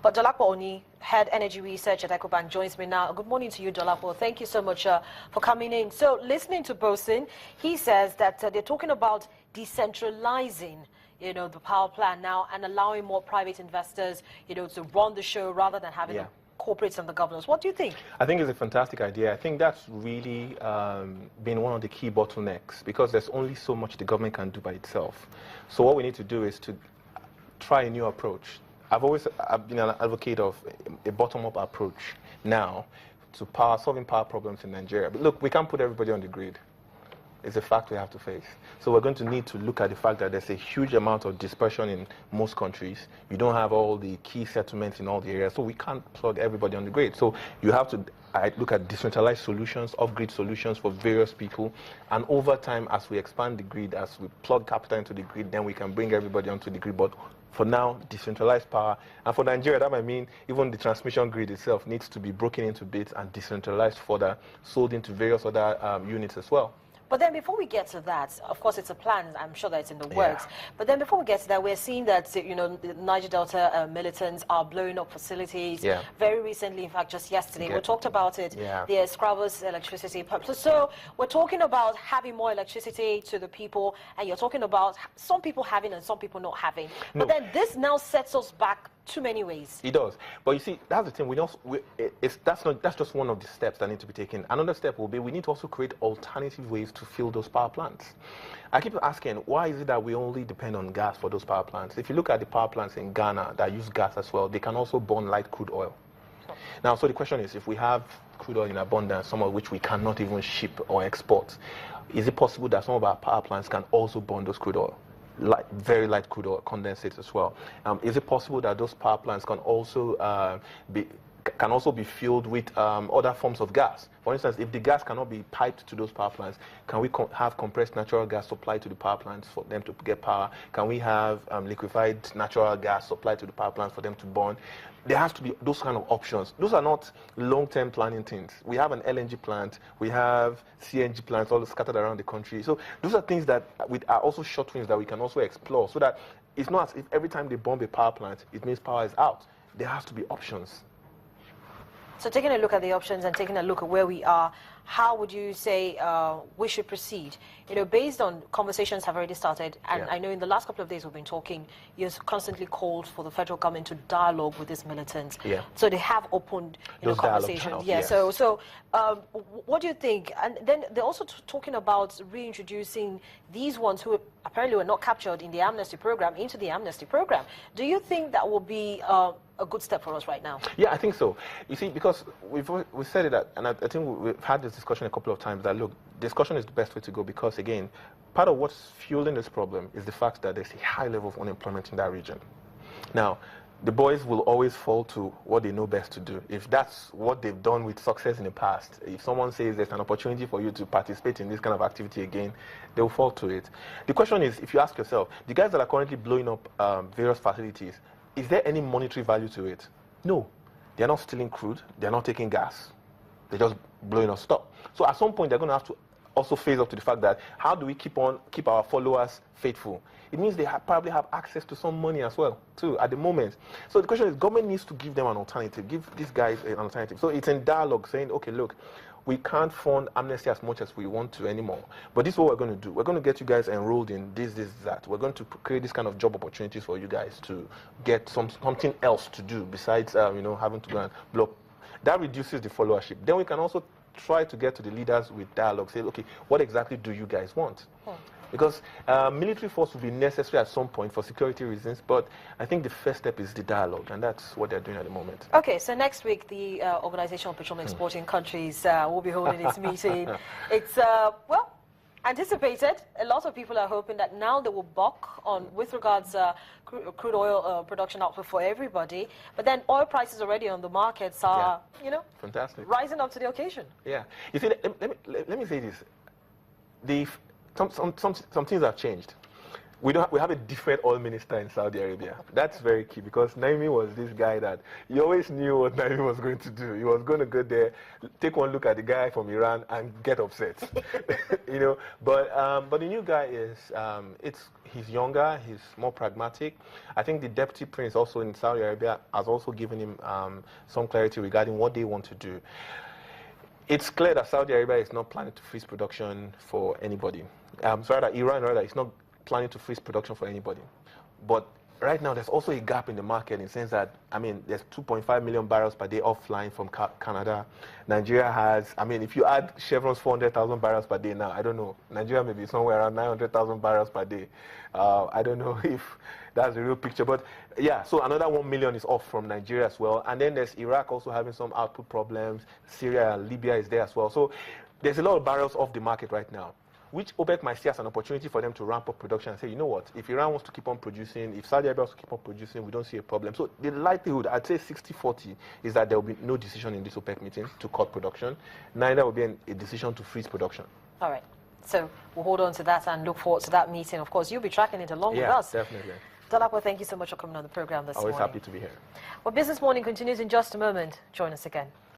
But Dolapo Oni, Head Energy Research at EcoBank, joins me now. Good morning to you, Dolapo. Thank you so much for coming in. So, listening to Bosin, he says that they're talking about decentralizing, the power plant now and allowing more private investors, to run the show rather than having corporates and the governors. What do you think? I think it's a fantastic idea. I think that's really been one of the key bottlenecks, because there's only so much the government can do by itself. So what we need to do is to try a new approach. I've been an advocate of a bottom-up approach now to solving power problems in Nigeria. But look, we can't put everybody on the grid. It's a fact we have to face. So we're going to need to look at the fact that there's a huge amount of dispersion in most countries. You don't have all the key settlements in all the areas, so we can't plug everybody on the grid. So you have to look at decentralized solutions, off-grid solutions for various people. And over time, as we expand the grid, as we plug capital into the grid, then we can bring everybody onto the grid. But for now, decentralized power. And for Nigeria, that might mean even the transmission grid itself needs to be broken into bits and decentralized further, sold into various other units as well. But then before we get to that, of course, it's a plan. I'm sure that it's in the works. But then before we get to that, we're seeing that, the Niger Delta militants are blowing up facilities. Very recently, in fact, just yesterday, we talked about it. The Scrubbers electricity. So we're talking about having more electricity to the people, and you're talking about some people having and some people not having. No. But then this now sets us back too many ways. It does. But you see, that's the thing. That's just one of the steps that need to be taken. Another step will be we need to also create alternative ways to fill those power plants. I keep asking, why is it that we only depend on gas for those power plants? If you look at the power plants in Ghana that use gas as well, they can also burn light crude oil. Now, so the question is, if we have crude oil in abundance, some of which we cannot even ship or export, is it possible that some of our power plants can also burn those crude oil? Very light crude oil condensates as well. Is it possible that those power plants can also be filled with other forms of gas? For instance, if the gas cannot be piped to those power plants, can we have compressed natural gas supplied to the power plants for them to get power? Can we have liquefied natural gas supplied to the power plants for them to burn? There has to be those kind of options. Those are not long-term planning things. We have an LNG plant, we have CNG plants all scattered around the country. So those are things that are also short wins that we can also explore, so that it's not as if every time they bomb a power plant, it means power is out. There has to be options. So taking a look at the options and taking a look at where we are, how would you say we should proceed? Based on conversations have already started, and I know in the last couple of days we've been talking, you've constantly called for the federal government to dialogue with these militants. So they have opened conversations. So what do you think? And then they're also talking about reintroducing these ones who apparently were not captured in the amnesty program into the amnesty program. Do you think that will be a good step for us right now? Yeah, I think so. You see, because we said it, and I think we've had this discussion a couple of times, that look, discussion is the best way to go, because again, part of what's fueling this problem is the fact that there's a high level of unemployment in that region. Now, the boys will always fall to what they know best to do. If that's what they've done with success in the past, if someone says there's an opportunity for you to participate in this kind of activity again, they will fall to it. The question is, if you ask yourself, the guys that are currently blowing up various facilities, is there any monetary value to it? No. They're not stealing crude. They're not taking gas. They're just blowing up stuff. So at some point, they're going to have to also face up to the fact that how do we keep our followers faithful? It means they probably have access to some money as well, too, at the moment. So the question is, government needs to give them an alternative, give these guys an alternative. So it's in dialogue saying, okay, look, we can't fund amnesty as much as we want to anymore. But this is what we're going to do. We're going to get you guys enrolled in this, that. We're going to create this kind of job opportunities for you guys to get something else to do besides, having to go and blow up. That reduces the followership. Then we can also try to get to the leaders with dialogue. Say, okay, what exactly do you guys want? Because military force will be necessary at some point for security reasons, but I think the first step is the dialogue, and that's what they're doing at the moment. Okay, so next week, the Organization of Petroleum Exporting Countries will be holding its meeting. It's, anticipated. A lot of people are hoping that now they will balk on with regards crude oil production output for everybody, but then oil prices already on the markets are, fantastic, rising up to the occasion. Yeah. You see, let me say this. Some things have changed. we have a different oil minister in Saudi Arabia. That's very key because Naimi was this guy that you always knew what Naimi was going to do. He was going to go there, take one look at the guy from Iran and get upset, you know. But the new guy is he's younger, he's more pragmatic. I think the deputy prince also in Saudi Arabia has also given him some clarity regarding what they want to do. It's clear that Saudi Arabia is not planning to freeze production for anybody. Sorry, that Iran rather is not planning to freeze production for anybody. But right now, there's also a gap in the market in the sense that, I mean, there's 2.5 million barrels per day offline from Canada. Nigeria has, I mean, if you add Chevron's 400,000 barrels per day now, I don't know. Nigeria may be somewhere around 900,000 barrels per day. I don't know if that's the real picture. But yeah, so another 1 million is off from Nigeria as well. And then there's Iraq also having some output problems. Syria and Libya is there as well. So there's a lot of barrels off the market right now, which OPEC might see as an opportunity for them to ramp up production and say, you know what, if Iran wants to keep on producing, if Saudi Arabia wants to keep on producing, we don't see a problem. So the likelihood, I'd say 60-40, is that there will be no decision in this OPEC meeting to cut production. Neither will be a decision to freeze production. All right. So we'll hold on to that and look forward to that meeting. Of course, you'll be tracking it along with us. Yeah, definitely. Dolapo, thank you so much for coming on the program this morning. Always happy to be here. Well, Business Morning continues in just a moment. Join us again.